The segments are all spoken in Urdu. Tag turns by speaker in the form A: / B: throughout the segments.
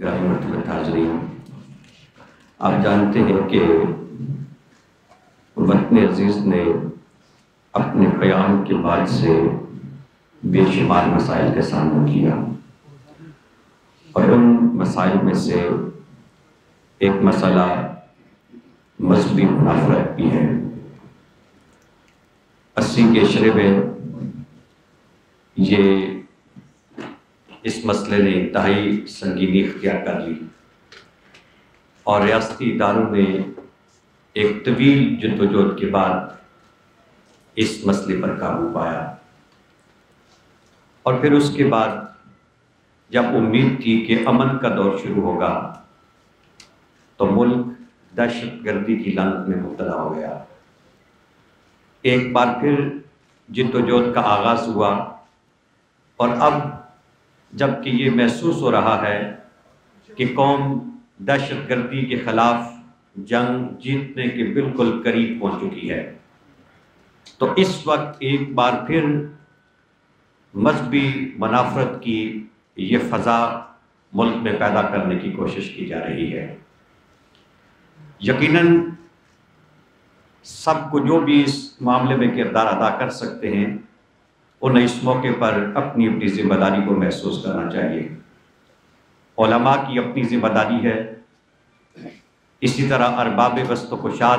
A: گرامی مرتبہ حاضرین، آپ جانتے ہیں کہ وطن عزیز نے اپنے قیام کے بعد سے بے شمار مسائل کا سامنا کیا، اور ان مسائل میں سے ایک مسئلہ مذہبی منافرت بھی ہے۔ 80 کے عشرے میں یہ اس مسئلے نے انتہائی سنگینی اختیار کر لی، اور ریاستی اداروں نے ایک طویل جدوجہد کے بعد اس مسئلے پر قابو پایا، اور پھر اس کے بعد جب امید تھی کہ امن کا دور شروع ہوگا تو ملک دہشت گردی کی لعنت میں مبتلا ہو گیا۔ ایک بار پھر جدوجہد کا آغاز ہوا، اور اب جب کہ یہ محسوس ہو رہا ہے کہ قوم دہشت گردی کے خلاف جنگ جیتنے کے بالکل قریب پہنچ چکی ہے، تو اس وقت ایک بار پھر مذہبی منافرت کی یہ فضا ملک میں پیدا کرنے کی کوشش کی جا رہی ہے۔ یقیناً سب کو جو بھی اس معاملے میں کردار ادا کر سکتے ہیں انہیں اس موقع پر اپنی اپنی ذمہ داری کو محسوس کرنا چاہیے۔ علماء کی اپنی ذمہ داری ہے، اسی طرح ارباب وسط و کشاد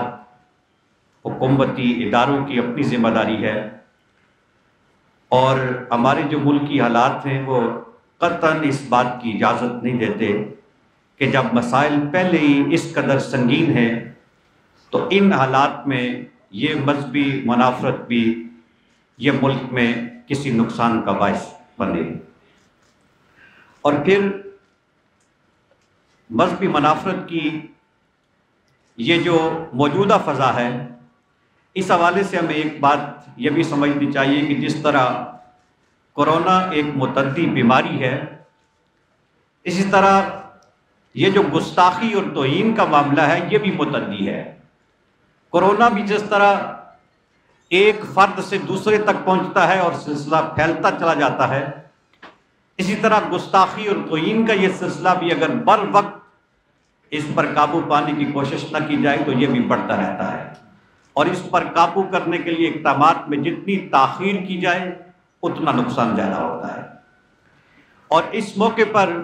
A: حکومتی اداروں کی اپنی ذمہ داری ہے، اور ہمارے جو ملکی حالات ہیں وہ قطعاً اس بات کی اجازت نہیں دیتے کہ جب مسائل پہلے ہی اس قدر سنگین ہیں تو ان حالات میں یہ مذہبی منافرت بھی یہ ملک میں کسی نقصان کا باعث بنے۔ اور پھر مذہبی منافرت کی یہ جو موجودہ فضا ہے، اس حوالے سے ہمیں ایک بات یہ بھی سمجھنی چاہیے کہ جس طرح کورونا ایک متعدی بیماری ہے، اسی طرح یہ جو گستاخی اور توہین کا معاملہ ہے یہ بھی متعدی ہے۔ کورونا بھی جس طرح ایک فرد سے دوسرے تک پہنچتا ہے اور سلسلہ پھیلتا چلا جاتا ہے، اسی طرح گستاخی اور توہین کا یہ سلسلہ بھی اگر بر وقت اس پر قابو پانے کی کوشش نہ کی جائے تو یہ بھی بڑھتا رہتا ہے، اور اس پر قابو کرنے کے لیے اقدامات میں جتنی تاخیر کی جائے اتنا نقصان زیادہ ہوتا ہے۔ اور اس موقع پر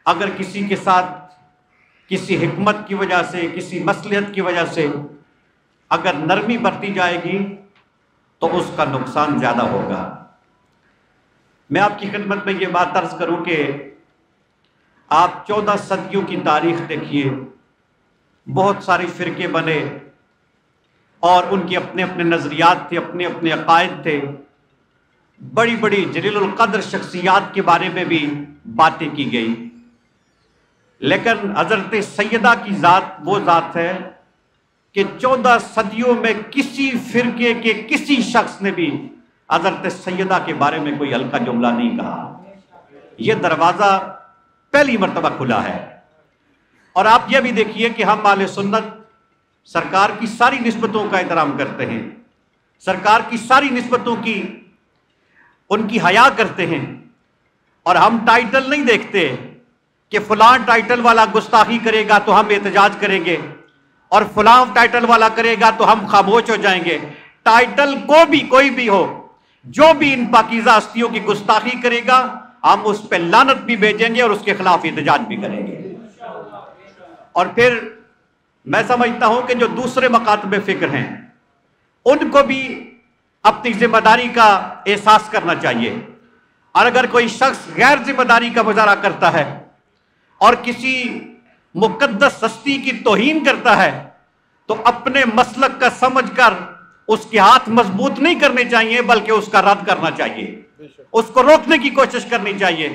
A: اگر کسی کے ساتھ کسی حکمت کی وجہ سے، کسی مصلحت کی وجہ سے اگر نرمی برتی جائے گی تو اس کا نقصان زیادہ ہوگا۔ میں آپ کی خدمت میں یہ بات عرض کروں کہ آپ 14 صدیوں کی تاریخ دیکھیے، بہت سارے فرقے بنے اور ان کے اپنے اپنے نظریات تھے، اپنے اپنے عقائد تھے، بڑی بڑی جلیل القدر شخصیات کے بارے میں بھی باتیں کی گئی، لیکن حضرت سیدہ کی ذات وہ ذات ہے کہ 14 صدیوں میں کسی فرقے کے کسی شخص نے بھی حضرت سیدہ کے بارے میں کوئی ہلکا جملہ نہیں کہا۔ یہ دروازہ پہلی مرتبہ کھلا ہے۔ اور آپ یہ بھی دیکھیے کہ ہم اہل سنت سرکار کی ساری نسبتوں کا احترام کرتے ہیں، سرکار کی ساری نسبتوں کی ان کی حیا کرتے ہیں، اور ہم ٹائٹل نہیں دیکھتے کہ فلاں ٹائٹل والا گستاخی کرے گا تو ہم احتجاج کریں گے اور فلاں ٹائٹل والا کرے گا تو ہم خاموش ہو جائیں گے۔ ٹائٹل کو بھی کوئی بھی ہو، جو بھی ان پاکیزہ ہستیوں کی گستاخی کرے گا ہم اس پہ لعنت بھی بھیجیں گے اور اس کے خلاف احتجاج بھی کریں گے۔ اور پھر میں سمجھتا ہوں کہ جو دوسرے مکاتب فکر ہیں ان کو بھی اپنی ذمہ داری کا احساس کرنا چاہیے، اور اگر کوئی شخص غیر ذمہ داری کا مظاہرہ کرتا ہے اور کسی مقدس ہستی کی توہین کرتا ہے تو اپنے مسلک کا سمجھ کر اس کے ہاتھ مضبوط نہیں کرنے چاہیے بلکہ اس کا رد کرنا چاہیے، اس کو روکنے کی کوشش کرنی چاہیے۔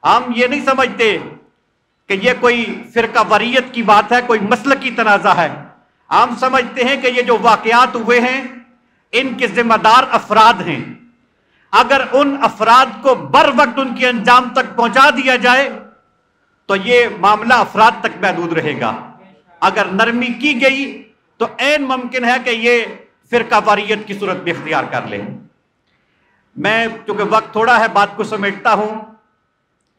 A: ہم یہ نہیں سمجھتے کہ یہ کوئی فرقہ واریت کی بات ہے، کوئی مسلکی تنازع ہے۔ ہم سمجھتے ہیں کہ یہ جو واقعات ہوئے ہیں ان کے ذمہ دار افراد ہیں، اگر ان افراد کو بر وقت ان کے انجام تک پہنچا دیا جائے تو یہ معاملہ افراد تک محدود رہے گا، اگر نرمی کی گئی تو عین ممکن ہے کہ یہ فرقہ واریت کی صورت بھی اختیار کر لیں۔ میں چونکہ وقت تھوڑا ہے بات کو سمیٹتا ہوں۔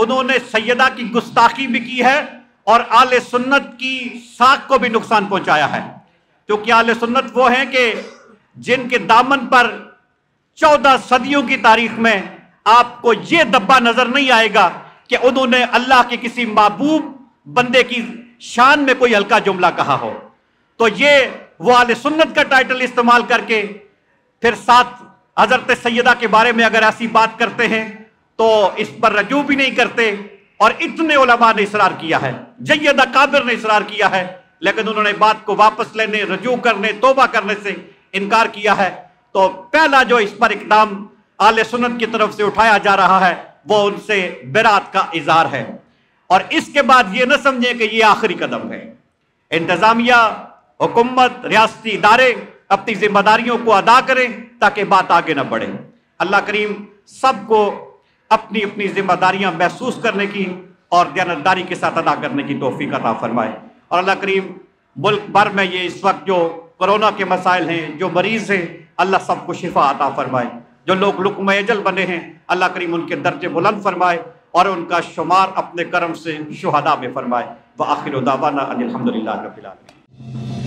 A: انہوں نے سیدہ کی گستاخی بھی کی ہے اور آل سنت کی ساکھ کو بھی نقصان پہنچایا ہے، کیونکہ آل سنت وہ ہیں کہ جن کے دامن پر 14 صدیوں کی تاریخ میں آپ کو یہ دبا نظر نہیں آئے گا کہ انہوں نے اللہ کے کسی محبوب بندے کی شان میں کوئی ہلکا جملہ کہا ہو۔ تو یہ وہ آل سنت کا ٹائٹل استعمال کر کے پھر ساتھ حضرت سیدہ کے بارے میں اگر ایسی بات کرتے ہیں تو اس پر رجوع بھی نہیں کرتے، اور اتنے علماء نے اصرار کیا ہے، جید اکابر نے اصرار کیا ہے، لیکن انہوں نے بات کو واپس لینے، رجوع کرنے، توبہ کرنے سے انکار کیا ہے۔ تو پہلا جو اس پر اقدام آل سنت کی طرف سے اٹھایا جا رہا ہے وہ ان سے برات کا اظہار ہے، اور اس کے بعد یہ نہ سمجھیں کہ یہ آخری قدم ہے۔ انتظامیہ، حکومت، ریاستی ادارے اپنی ذمہ داریوں کو ادا کریں تاکہ بات آگے نہ بڑھے۔ اللہ کریم سب کو اپنی اپنی ذمہ داریاں محسوس کرنے کی اور دیانتداری کے ساتھ ادا کرنے کی توفیق عطا فرمائے، اور اللہ کریم ملک بھر میں یہ اس وقت جو کورونا کے مسائل ہیں، جو مریض ہیں، اللہ سب کو شفا عطا فرمائے، جو لوگ لقمہ اجل بنے ہیں اللہ کریم ان کے درجے بلند فرمائے اور ان کا شمار اپنے کرم سے شہداء میں فرمائے۔ وآخر دعوانا ان الحمدللہ رب العالمین۔